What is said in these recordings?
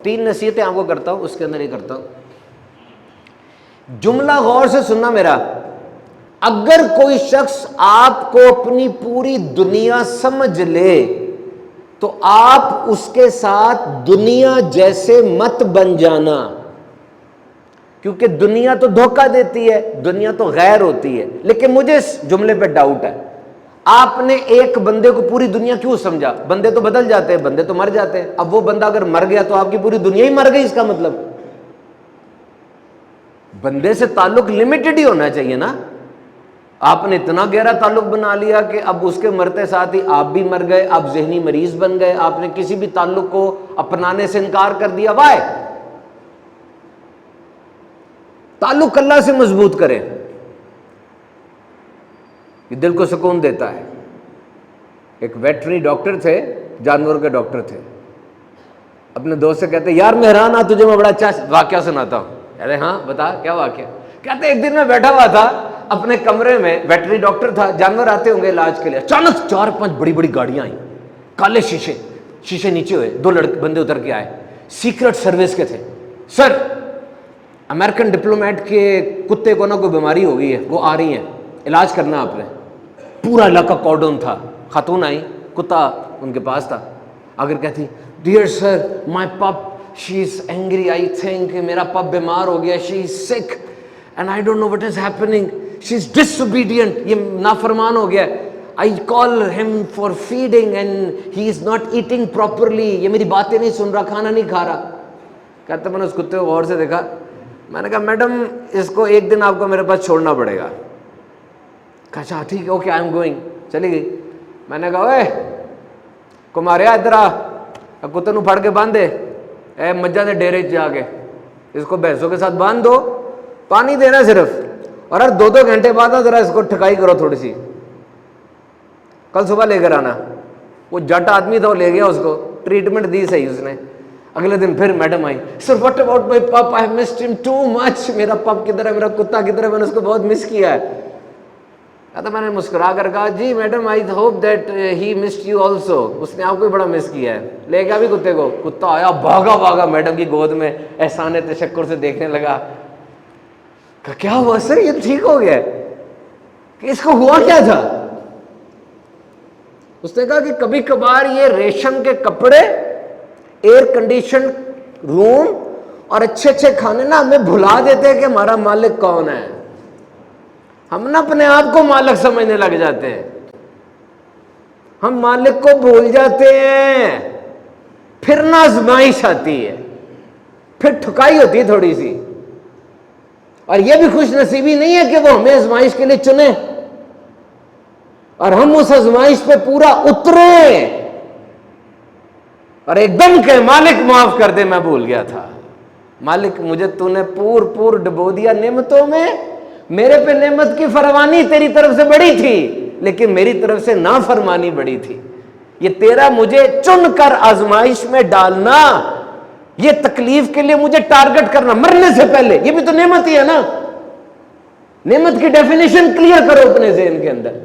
3 نصیحتیں آپ کو کرتا ہوں، اس کے اندر یہ کرتا ہوں، جملہ غور سے سننا میرا۔ اگر کوئی شخص آپ کو اپنی پوری دنیا سمجھ لے تو آپ اس کے ساتھ دنیا جیسے مت بن جانا، کیونکہ دنیا تو دھوکہ دیتی ہے، دنیا تو غیر ہوتی ہے۔ لیکن مجھے اس جملے پہ ڈاؤٹ ہے، آپ نے ایک بندے کو پوری دنیا کیوں سمجھا؟ بندے تو بدل جاتے ہیں، بندے تو مر جاتے ہیں۔ اب وہ بندہ اگر مر گیا تو آپ کی پوری دنیا ہی مر گئی، اس کا مطلب بندے سے تعلق لمیٹڈ ہی ہونا چاہیے نا۔ آپ نے اتنا گہرا تعلق بنا لیا کہ اب اس کے مرتے ساتھ ہی آپ بھی مر گئے، آپ ذہنی مریض بن گئے، آپ نے کسی بھی تعلق کو اپنانے سے انکار کر دیا۔ وائے؟ تعلق اللہ سے مضبوط کریں، یہ دل کو سکون دیتا ہے۔ ایک ویٹرنری ڈاکٹر تھے، جانوروں کے ڈاکٹر تھے، اپنے دوست سے کہتے یار میں حیران ہوں، تجھے میں بڑا اچھا واقعہ سناتا ہوں۔ ارے ہاں بتا، کیا واقعہ؟ کہتے ایک دن میں بیٹھا ہوا تھا اپنے کمرے میں، ویٹرنری ڈاکٹر تھا، جانور آتے ہوں گے علاج کے لیے، اچانک 4-5 بڑی بڑی گاڑیاں آئیں، کالے شیشے نیچے ہوئے، 2 بندے اتر کے آئے، سیکرٹ سروس کے تھے۔ سر، امریکن ڈپلومیٹ کے کتے کو نا کوئی بیماری ہو گئی ہے، وہ آ رہی ہیں، علاج کرنا آپ نے۔ پورا علاقہ کارڈن تھا، خاتون آئی، کتا ان کے پاس تھا، اگر کہتی dear sir my pup she is angry, I think میرا پپ بیمار ہو گیا، she is sick and I don't know what is happening, she is disobedient, یہ نافرمان ہو گیا، I call him for feeding and he is not eating properly, یہ میری باتیں نہیں سن رہا، کھانا نہیں کھا رہا۔ کہتے میں نے اس کتے کو غور سے دیکھا، میں نے کہا میڈم اس کو ایک دن آپ کو میرے پاس چھوڑنا پڑے گا۔ کہا اچھا ٹھیک ہے، اوکے آئی ایم گوئنگ، چلی گئی۔ میں نے کہا اوے کماریا ادھر آ، کتے نو پھڑ کے باندھ دے، اے مجھا دے ڈیرے جا کے اس کو بھینسوں کے ساتھ باندھ دو، پانی دینا صرف، اور ہر 2-2 گھنٹے بعد ذرا اس کو ٹھکائی کرو تھوڑی سی، کل صبح لے کر آنا۔ وہ جٹ آدمی تھا، وہ لے گیا، اس کو ٹریٹمنٹ دی صحیح اس نے۔ اگلے دن پھر madam I, sir what about my pip, I have missed ہم ٹو مچ، میرا پپ کدھر ہے، میرا کتا کدھر ہے، میں نے اس کو بہت مس کیا ہے۔ تو میں نے مسکرا کر کہا جی madam I hope that he missed you also, اس نے آپ کو بڑا مس کیا ہے۔ لے گیا بھی کتے کو، کتا آیا بھاگا میڈم کی گود میں، احسان تشکر سے دیکھنے لگا۔ کہا کیا ہوا سر، یہ ٹھیک ہو گیا کہ اس کو ہوا کیا تھا؟ اس نے کہا کہ کبھی کبھار یہ ریشم کے کپڑے، ایئر کنڈیشن روم اور اچھے اچھے کھانے نا ہمیں بھلا دیتے ہیں کہ ہمارا مالک کون ہے۔ ہم نا اپنے آپ کو مالک سمجھنے لگ جاتے ہیں، ہم مالک کو بھول جاتے ہیں، پھر نہ آزمائش آتی ہے، پھر ٹھکائی ہوتی ہے تھوڑی سی۔ اور یہ بھی خوش نصیبی نہیں ہے کہ وہ ہمیں آزمائش کے لیے چنے اور ہم اس آزمائش پہ پورا اترے اور ایک دم کہ مالک معاف کر دے، میں بھول گیا تھا، مالک مجھے تو نے پور ڈبو دیا نعمتوں میں، میرے پہ نعمت کی فروانی تیری طرف سے بڑی تھی لیکن میری طرف سے نافرمانی بڑی تھی۔ یہ تیرا مجھے چن کر آزمائش میں ڈالنا، یہ تکلیف کے لیے مجھے ٹارگٹ کرنا مرنے سے پہلے، یہ بھی تو نعمت ہی ہے نا۔ نعمت کی ڈیفینیشن کلیئر کرو اپنے ذہن کے اندر،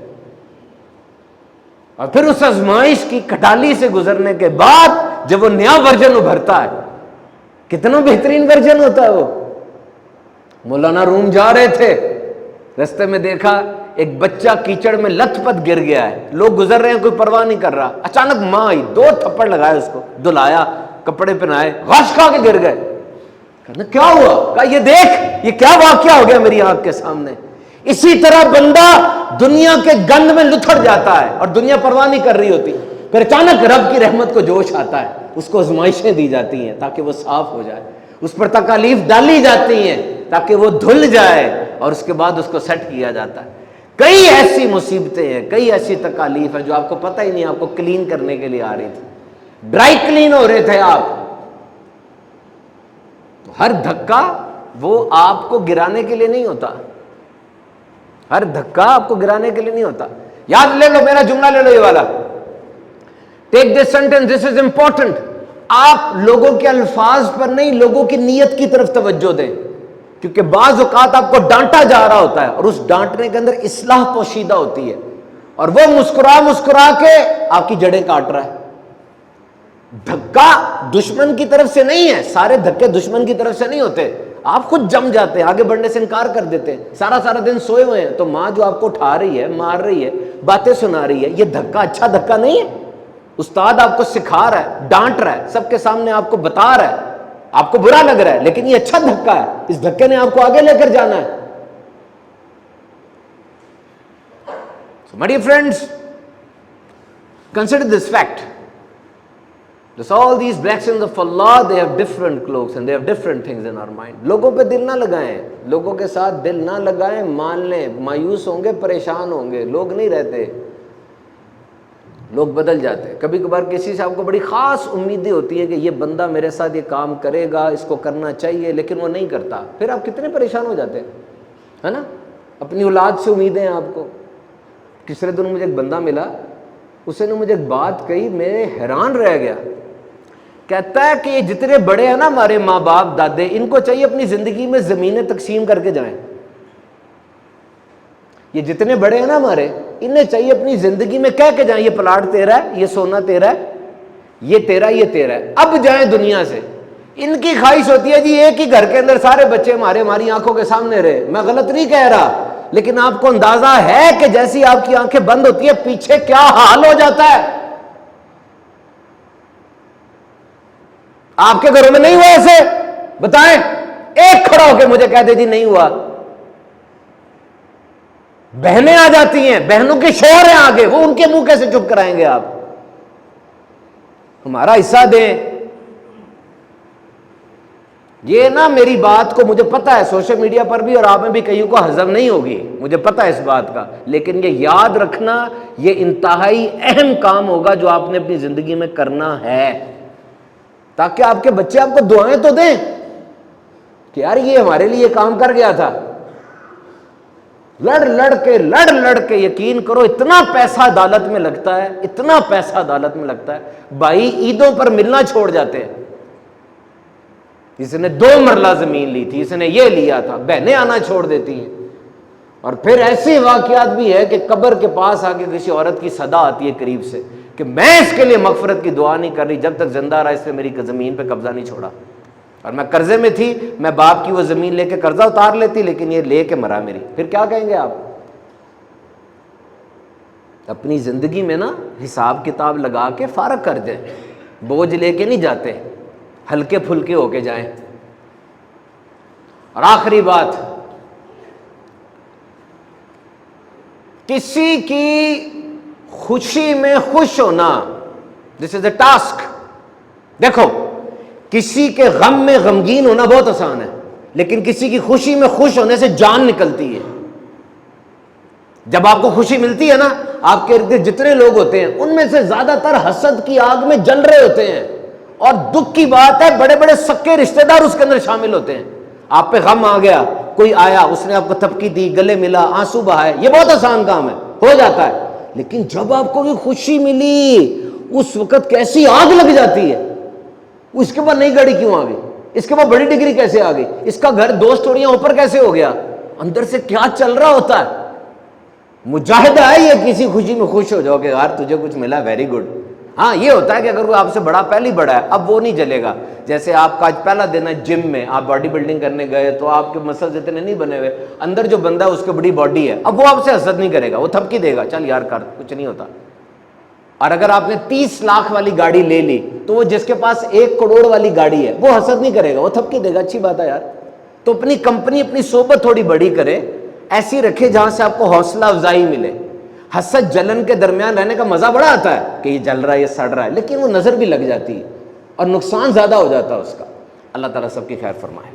اور پھر اس آزمائش کی کٹالی سے گزرنے کے بعد جب وہ نیا ورژن ابھرتا ہے، کتنا بہترین ورژن ہوتا ہے وہ۔ مولانا روم جا رہے تھے، رستے میں دیکھا ایک بچہ کیچڑ میں لت پت گر گیا ہے، لوگ گزر رہے ہیں، کوئی پرواہ نہیں کر رہا۔ اچانک ماں آئی، 2 تھپڑ لگائے اس کو، دلایا، کپڑے پہنائے، غش کھا کے گر گئے۔ کہا کیا ہوا؟ کہا یہ دیکھ، یہ کیا واقعہ ہو گیا میری آنکھ کے سامنے۔ اسی طرح بندہ دنیا کے گند میں لتھڑ جاتا ہے اور دنیا پرواہ نہیں کر رہی ہوتی، پھر اچانک رب کی رحمت کو جوش آتا ہے، اس کو آزمائشیں دی جاتی ہیں تاکہ وہ صاف ہو جائے، اس پر تکالیف ڈالی جاتی ہیں تاکہ وہ دھل جائے، اور اس کے بعد اس کو سیٹ کیا جاتا ہے۔ کئی ایسی مصیبتیں ہیں، کئی ایسی تکالیف ہیں جو آپ کو پتہ ہی نہیں، آپ کو کلین کرنے کے لیے آ رہی تھی، ڈرائی کلین ہو رہے تھے آپ۔ تو ہر دھکا وہ آپ کو گرانے کے لیے نہیں ہوتا، ہر دھکا آپ کو گرانے کے لیے نہیں ہوتا۔ یاد لے لو، میرا جملہ لے لو یہ والا، ٹیک this sentence, this is important. آپ لوگوں کے الفاظ پر نہیں، لوگوں کی نیت کی طرف توجہ دیں، کیونکہ بعض اوقات آپ کو ڈانٹا جا رہا ہوتا ہے اور اس ڈانٹنے کے اندر اصلاح پوشیدہ ہوتی ہے، اور وہ مسکرا کے آپ کی جڑیں کاٹ رہا ہے۔ دھکا دشمن کی طرف سے نہیں ہے، سارے دھکے دشمن کی طرف سے نہیں ہوتے، آپ خود جم جاتے ہیں، آگے بڑھنے سے انکار کر دیتے ہیں، سارا دن سوئے ہوئے ہیں، تو ماں جو آپ کو اٹھا رہی ہے، مار رہی ہے، باتیں سنا رہی ہے، یہ دھکا اچھا دھکا نہیں ہے؟ استاد آپ کو سکھا رہا ہے، ڈانٹ رہا ہے، سب کے سامنے آپ کو بتا رہا ہے، آپ کو برا لگ رہا ہے، لیکن یہ اچھا دھکا ہے، اس دھکے نے آپ کو آگے لے کر جانا ہے۔ So my dear friends, consider this fact. Thus all these blessings of Allah, they have different cloaks and they have different things in our mind. لوگوں پہ دل نہ لگائیں، لوگوں کے ساتھ دل نہ لگائیں، مان لیں، مایوس ہوں گے، پریشان ہوں گے، لوگ نہیں رہتے، لوگ بدل جاتے ہیں۔ کبھی کبھار کسی سے آپ کو بڑی خاص امیدیں ہوتی ہیں کہ یہ بندہ میرے ساتھ یہ کام کرے گا، اس کو کرنا چاہیے، لیکن وہ نہیں کرتا، پھر آپ کتنے پریشان ہو جاتے ہیں، ہے نا؟ اپنی اولاد سے امیدیں ہیں آپ کو۔ تیسرے دن مجھے ایک بندہ ملا، اس نے مجھے ایک بات کہی، میں حیران رہ گیا۔ کہتا ہے کہ یہ جتنے بڑے ہیں نا ہمارے ماں باپ دادے، ان کو چاہیے اپنی زندگی میں زمینیں تقسیم کر کے جائیں۔ یہ جتنے بڑے ہیں نا ہمارے، انہیں چاہیے اپنی زندگی میں کہہ کے جائیں، یہ پلاٹ تیرا ہے، یہ سونا تیرا ہے، یہ تیرا، یہ تیرا ہے، اب جائیں دنیا سے۔ ان کی خواہش ہوتی ہے جی ایک ہی گھر کے اندر سارے بچے ہماری آنکھوں کے سامنے رہے۔ میں غلط نہیں کہہ رہا، لیکن آپ کو اندازہ ہے کہ جیسی آپ کی آنکھیں بند ہوتی ہے پیچھے کیا حال ہو جاتا ہے؟ آپ کے گھروں میں نہیں ہوا ایسے؟ بتائیں، ایک کھڑا ہو کے مجھے کہہ دے جی نہیں ہوا۔ بہنیں آ جاتی ہیں، بہنوں کے شوہر ہیں آگے، وہ ان کے منہ کیسے چپ کرائیں گے آپ؟ ہمارا حصہ دیں۔ یہ نا میری بات کو مجھے پتا ہے سوشل میڈیا پر بھی اور آپ میں بھی کئیوں کو ہضم نہیں ہوگی، مجھے پتا ہے اس بات کا، لیکن یہ یاد رکھنا یہ انتہائی اہم کام ہوگا جو آپ نے اپنی زندگی میں کرنا ہے، تاکہ آپ کے بچے آپ کو دعائیں تو دیں کہ یار یہ ہمارے لیے کام کر گیا تھا۔ لڑ کے یقین کرو اتنا پیسہ عدالت میں لگتا ہے، اتنا پیسہ عدالت میں لگتا ہے، بھائی عیدوں پر ملنا چھوڑ جاتے ہیں، اس نے 2 مرلہ زمین لی تھی، اس نے یہ لیا تھا، بہنیں آنا چھوڑ دیتی ہیں۔ اور پھر ایسے واقعات بھی ہے کہ قبر کے پاس آ کے کسی عورت کی صدا آتی ہے قریب سے کہ میں اس کے لیے مغفرت کی دعا نہیں کر رہی، جب تک زندہ رہا اس نے میری زمین پہ قبضہ نہیں چھوڑا، اور میں قرضے میں تھی، میں باپ کی وہ زمین لے کے قرضہ اتار لیتی، لیکن یہ لے کے مرا میری۔ پھر کیا کہیں گے آپ؟ اپنی زندگی میں نا حساب کتاب لگا کے فارغ کر دیں، بوجھ لے کے نہیں جاتے، ہلکے پھلکے ہو کے جائیں۔ اور آخری بات، کسی کی خوشی میں خوش ہونا، دس از اے ٹاسک۔ دیکھو، کسی کے غم میں غمگین ہونا بہت آسان ہے، لیکن کسی کی خوشی میں خوش ہونے سے جان نکلتی ہے۔ جب آپ کو خوشی ملتی ہے نا، آپ کے ارد گرد جتنے لوگ ہوتے ہیں ان میں سے زیادہ تر حسد کی آگ میں جل رہے ہوتے ہیں، اور دکھ کی بات ہے بڑے بڑے سکے رشتہ دار اس کے اندر شامل ہوتے ہیں۔ آپ پہ غم آ گیا، کوئی آیا، اس نے آپ کو تھپکی دی، گلے ملا، آنسو بہائے، یہ بہت آسان کام ہے، ہو جاتا ہے۔ لیکن جب آپ کو بھی خوشی ملی، اس وقت کیسی آگ لگ جاتی ہے، اس کے بعد نئی گاڑی کیوں آ گئی، اس کے بعد بڑی ڈگری کیسے آ گئی، اس کا گھر 2 سٹوریاں اوپر کیسے ہو گیا، اندر سے کیا چل رہا ہوتا ہے۔ مجاہدہ ہے یہ، کسی خوشی میں خوش ہو جاؤ کہ یار تجھے کچھ ملا، ویری گڈ۔ ہاں یہ ہوتا ہے کہ اگر وہ آپ سے بڑا پہلے ہی بڑا ہے، اب وہ نہیں چلے گا۔ جیسے آپ کا آج پہلا دن ہے جم میں، آپ باڈی بلڈنگ کرنے گئے تو آپ کے مسلز اتنے نہیں بنے ہوئے، اندر جو بندہ ہے اس کی بڑی باڈی ہے، اب وہ آپ سے حسد نہیں کرے گا، وہ تھپکی دے گا، چل یار کر، کچھ نہیں ہوتا۔ اور اگر آپ نے 30 لاکھ والی گاڑی لے لی تو وہ جس کے پاس 1 کروڑ والی گاڑی ہے وہ حسد نہیں کرے گا، وہ تھپکی دے گا، اچھی بات ہے یار۔ تو اپنی کمپنی، اپنی صحبت تھوڑی بڑی کرے، ایسی رکھے جہاں سے آپ کو حوصلہ افزائی ملے۔ حسد جلن کے درمیان رہنے کا مزہ بڑا آتا ہے کہ یہ جل رہا ہے، یہ سڑ رہا ہے، لیکن وہ نظر بھی لگ جاتی ہے اور نقصان زیادہ ہو جاتا ہے اس کا۔ اللہ تعالیٰ سب کی خیر فرمائے۔